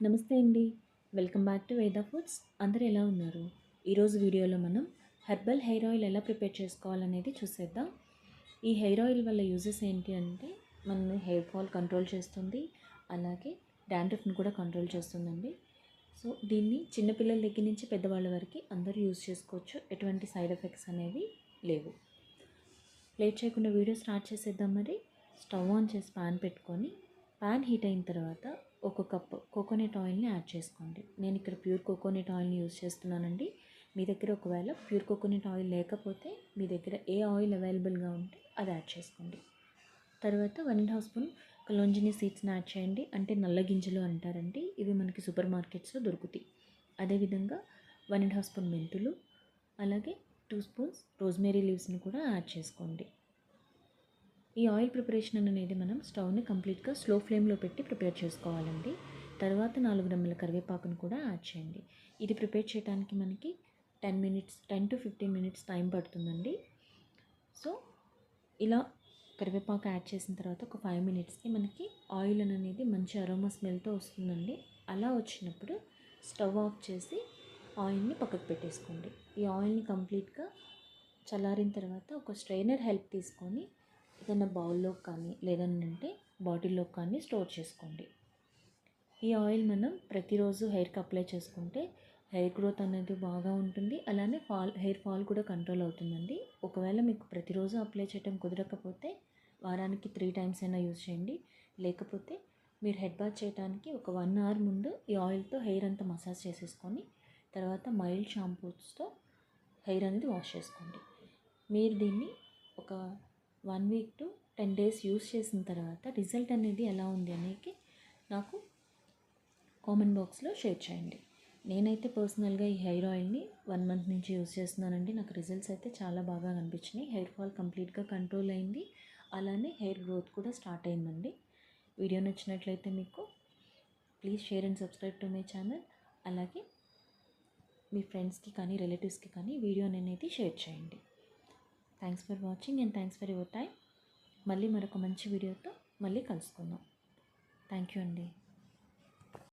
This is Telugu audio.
నమస్తే అండి. వెల్కమ్ బ్యాక్ టు వేద ఫుడ్స్. అందరూ ఎలా ఉన్నారు? ఈరోజు వీడియోలో మనం హెర్బల్ హెయిర్ ఆయిల్ ఎలా ప్రిపేర్ చేసుకోవాలనేది చూసేద్దాం. ఈ హెయిర్ ఆయిల్ వల్ల యూజెస్ ఏంటి అంటే మన హెయిర్ ఫాల్ కంట్రోల్ చేస్తుంది. అలాగే డాండ్రఫ్ని కూడా కంట్రోల్ చేస్తుందండి. సో దీన్ని చిన్నపిల్లల దగ్గర నుంచి పెద్దవాళ్ళ వరకు అందరూ యూజ్ చేసుకోవచ్చు. ఎటువంటి సైడ్ ఎఫెక్ట్స్ అనేవి లేవు. లేట్ చేయకుండా వీడియో స్టార్ట్ చేసేద్దాం. మరి స్టవ్ ఆన్ చేసి పాన్ పెట్టుకొని పాన్ హీట్ అయిన తర్వాత ఒక కప్ కోకోనట్ ఆయిల్ని యాడ్ చేసుకోండి. నేను ఇక్కడ ప్యూర్ కోకోనట్ ఆయిల్ని యూజ్ చేస్తున్నానండి. మీ దగ్గర ఒకవేళ ప్యూర్ కోకోనట్ ఆయిల్ లేకపోతే మీ దగ్గర ఏ ఆయిల్ అవైలబుల్గా ఉంటే అది యాడ్ చేసుకోండి. తర్వాత 1.5 స్పూన్ కలోంజిని సీడ్స్ని యాడ్ చేయండి. అంటే నల్ల గింజలు అంటారండి. ఇవి మనకి సూపర్ మార్కెట్స్లో దొరుకుతాయి. అదేవిధంగా 1.5 స్పూన్ మెంతులు, అలాగే 2 స్పూన్స్ రోజ్మేరీ లీవ్స్ని కూడా యాడ్ చేసుకోండి. ఈ ఆయిల్ ప్రిపరేషన్ అనేది మనం స్టవ్ని కంప్లీట్గా స్లో ఫ్లేమ్లో పెట్టి ప్రిపేర్ చేసుకోవాలండి. తర్వాత 4 రెమ్మల కరివేపాకును కూడా యాడ్ చేయండి. ఇది ప్రిపేర్ చేయడానికి మనకి 10 to 15 మినిట్స్ టైం పడుతుందండి. సో ఇలా కరివేపాకు యాడ్ చేసిన తర్వాత ఒక 5 మినిట్స్కి మనకి ఆయిల్ అనేది మంచి అరోమా స్మెల్తో వస్తుందండి. అలా వచ్చినప్పుడు స్టవ్ ఆఫ్ చేసి ఆయిల్ని పక్కకు పెట్టేసుకోండి. ఈ ఆయిల్ని కంప్లీట్గా చల్లారిన తర్వాత ఒక స్ట్రైనర్ హెల్ప్ తీసుకొని ఏదైనా బౌల్లో కానీ లేదంటే బాటిల్లో కానీ స్టోర్ చేసుకోండి. ఈ ఆయిల్ మనం ప్రతిరోజు హెయిర్కి అప్లై చేసుకుంటే హెయిర్ గ్రోత్ అనేది బాగా ఉంటుంది. అలానే హెయిర్ ఫాల్ కూడా కంట్రోల్ అవుతుందండి. ఒకవేళ మీకు ప్రతిరోజు అప్లై చేయడం కుదరకపోతే వారానికి 3 టైమ్స్ అయినా యూజ్ చేయండి. లేకపోతే మీరు హెడ్ బాత్ చేయడానికి ఒక 1 అవర్ ముందు ఈ ఆయిల్తో హెయిర్ అంతా మసాజ్ చేసేసుకొని తర్వాత మైల్డ్ షాంపూస్తో హెయిర్ అనేది వాష్ చేసుకోండి. మీరు దీన్ని ఒక 1 వీక్ to 10 డేస్ యూస్ చేసిన తర్వాత రిజల్ట్ అనేది ఎలా ఉంది అనేది నాకు కామెంట్ బాక్స్లో షేర్ చేయండి. నేనైతే పర్సనల్గా ఈ హెయిర్ ఆయిల్ని 1 మంత్ నుంచి యూస్ చేస్తున్నానండి. నాకు రిజల్ట్స్ అయితే చాలా బాగా కనిపించినాయి. హెయిర్ ఫాల్ కంప్లీట్గా కంట్రోల్ అయింది. అలానే హెయిర్ గ్రోత్ కూడా స్టార్ట్ అయిందండి. వీడియో నచ్చినట్లయితే మీకు please share and subscribe to my channel. అలాగే మీ ఫ్రెండ్స్కి కానీ రిలేటివ్స్కి కానీ వీడియోని అనేది షేర్ చేయండి. Thanks for watching and thanks for your time. మళ్ళీ మరొక మంచి వీడియోతో మళ్ళీ కలుసుకుందాం. థ్యాంక్ యూ అండి.